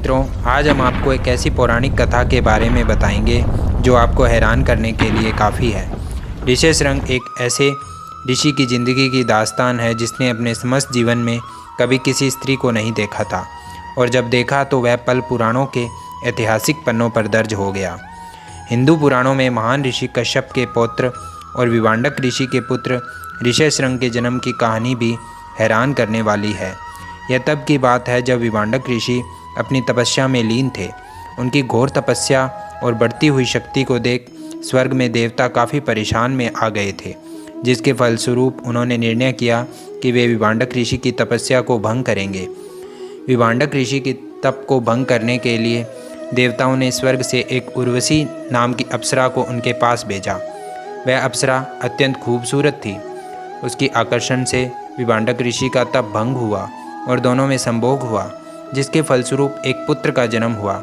मित्रों, आज हम आपको एक ऐसी पौराणिक कथा के बारे में बताएंगे जो आपको हैरान करने के लिए काफ़ी है। ऋषेशरंग एक ऐसे ऋषि की ज़िंदगी की दास्तान है जिसने अपने समस्त जीवन में कभी किसी स्त्री को नहीं देखा था, और जब देखा तो वह पल पुराणों के ऐतिहासिक पन्नों पर दर्ज हो गया। हिंदू पुराणों में महान ऋषि कश्यप के पौत्र और विवांडक ऋषि के पुत्र ऋषेशरंग के जन्म की कहानी भी हैरान करने वाली है। यह तब की बात है जब विवांडक ऋषि अपनी तपस्या में लीन थे। उनकी घोर तपस्या और बढ़ती हुई शक्ति को देख स्वर्ग में देवता काफ़ी परेशान में आ गए थे, जिसके फलस्वरूप उन्होंने निर्णय किया कि वे विवांडक ऋषि की तपस्या को भंग करेंगे। विवांडक ऋषि की तप को भंग करने के लिए देवताओं ने स्वर्ग से एक उर्वशी नाम की अप्सरा को उनके पास भेजा। वह अप्सरा अत्यंत खूबसूरत थी। उसकी आकर्षण से विवांडक ऋषि का तप भंग हुआ और दोनों में संभोग हुआ, जिसके फलस्वरूप एक पुत्र का जन्म हुआ।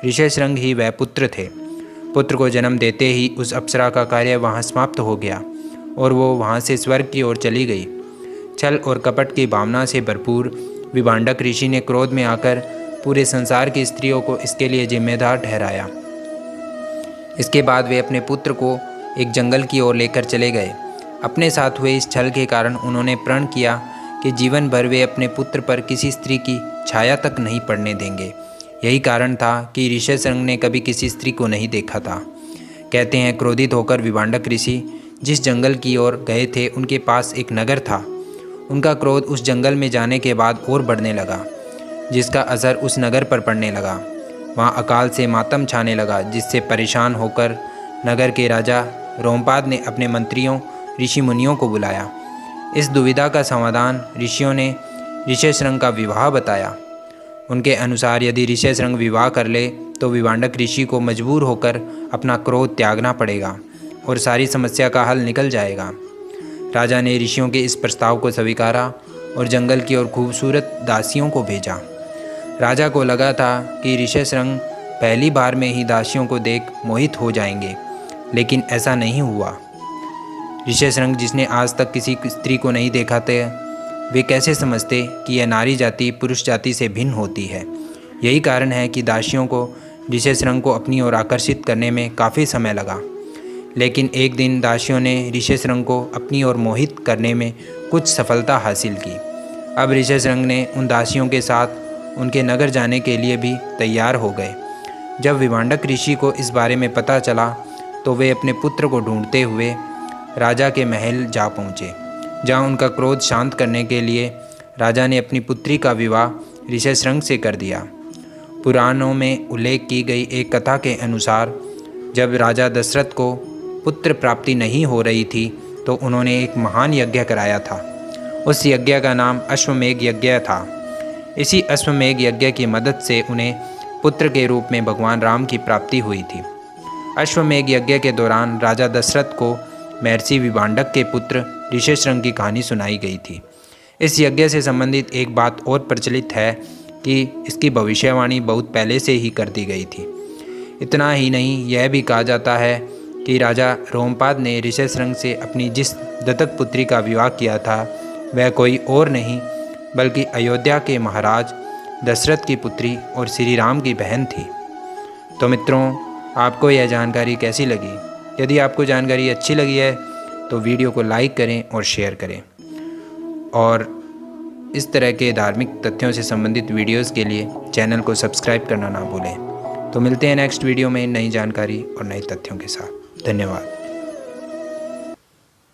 ऋषेशरंग ही वह पुत्र थे। पुत्र को जन्म देते ही उस अप्सरा का कार्य वहाँ समाप्त हो गया और वो वहाँ से स्वर्ग की ओर चली गई। छल और कपट की भावना से भरपूर विवांडक ऋषि ने क्रोध में आकर पूरे संसार की स्त्रियों को इसके लिए जिम्मेदार ठहराया। इसके बाद वे अपने पुत्र को एक जंगल की ओर लेकर चले गए। अपने साथ हुए इस छल के कारण उन्होंने प्रण किया कि जीवन भर वे अपने पुत्र पर किसी स्त्री की छाया तक नहीं पड़ने देंगे। यही कारण था कि ऋषेशरंग ने कभी किसी स्त्री को नहीं देखा था। कहते हैं, क्रोधित होकर विवांडक ऋषि जिस जंगल की ओर गए थे उनके पास एक नगर था। उनका क्रोध उस जंगल में जाने के बाद और बढ़ने लगा, जिसका असर उस नगर पर पड़ने लगा। वहाँ अकाल से मातम छाने लगा, जिससे परेशान होकर नगर के राजा रोमपाद ने अपने मंत्रियों ऋषि मुनियों को बुलाया। इस दुविधा का समाधान ऋषियों ने ऋषेशरंग का विवाह बताया। उनके अनुसार यदि ऋषेशरंग विवाह कर ले तो विवांडक ऋषि को मजबूर होकर अपना क्रोध त्यागना पड़ेगा और सारी समस्या का हल निकल जाएगा। राजा ने ऋषियों के इस प्रस्ताव को स्वीकारा और जंगल की ओर खूबसूरत दासियों को भेजा। राजा को लगा था कि ऋषेशरंग पहली बार में ही दासियों को देख मोहित हो जाएंगे, लेकिन ऐसा नहीं हुआ। ऋषेशरंग, जिसने आज तक किसी स्त्री को नहीं देखा था, वे कैसे समझते कि यह नारी जाति पुरुष जाति से भिन्न होती है। यही कारण है कि दासियों को ऋषेशरंग को अपनी ओर आकर्षित करने में काफ़ी समय लगा। लेकिन एक दिन दासियों ने ऋषेशरंग को अपनी ओर मोहित करने में कुछ सफलता हासिल की। अब ऋषेशरंग ने उन दासियों के साथ उनके नगर जाने के लिए भी तैयार हो गए। जब विवांडक ऋषि को इस बारे में पता चला तो वे अपने पुत्र को ढूंढते हुए राजा के महल जा पहुँचे, जहाँ उनका क्रोध शांत करने के लिए राजा ने अपनी पुत्री का विवाह ऋषेशरंग से कर दिया। पुराणों में उल्लेख की गई एक कथा के अनुसार जब राजा दशरथ को पुत्र प्राप्ति नहीं हो रही थी तो उन्होंने एक महान यज्ञ कराया था। उस यज्ञ का नाम अश्वमेघ यज्ञ था। इसी अश्वमेघ यज्ञ की मदद से उन्हें पुत्र के रूप में भगवान राम की प्राप्ति हुई थी। अश्वमेघ यज्ञ के दौरान राजा दशरथ को महर्षि विवांडक के पुत्र ऋषेशरंग की कहानी सुनाई गई थी। इस यज्ञ से संबंधित एक बात और प्रचलित है कि इसकी भविष्यवाणी बहुत पहले से ही कर दी गई थी। इतना ही नहीं, यह भी कहा जाता है कि राजा रोमपाद ने ऋषेशरंग से अपनी जिस दत्तक पुत्री का विवाह किया था वह कोई और नहीं बल्कि अयोध्या के महाराज दशरथ की पुत्री और श्री राम की बहन थी। तो मित्रों, आपको यह जानकारी कैसी लगी? यदि आपको जानकारी अच्छी लगी है तो वीडियो को लाइक करें और शेयर करें, और इस तरह के धार्मिक तथ्यों से संबंधित वीडियोस के लिए चैनल को सब्सक्राइब करना ना भूलें। तो मिलते हैं नेक्स्ट वीडियो में नई जानकारी और नए तथ्यों के साथ। धन्यवाद।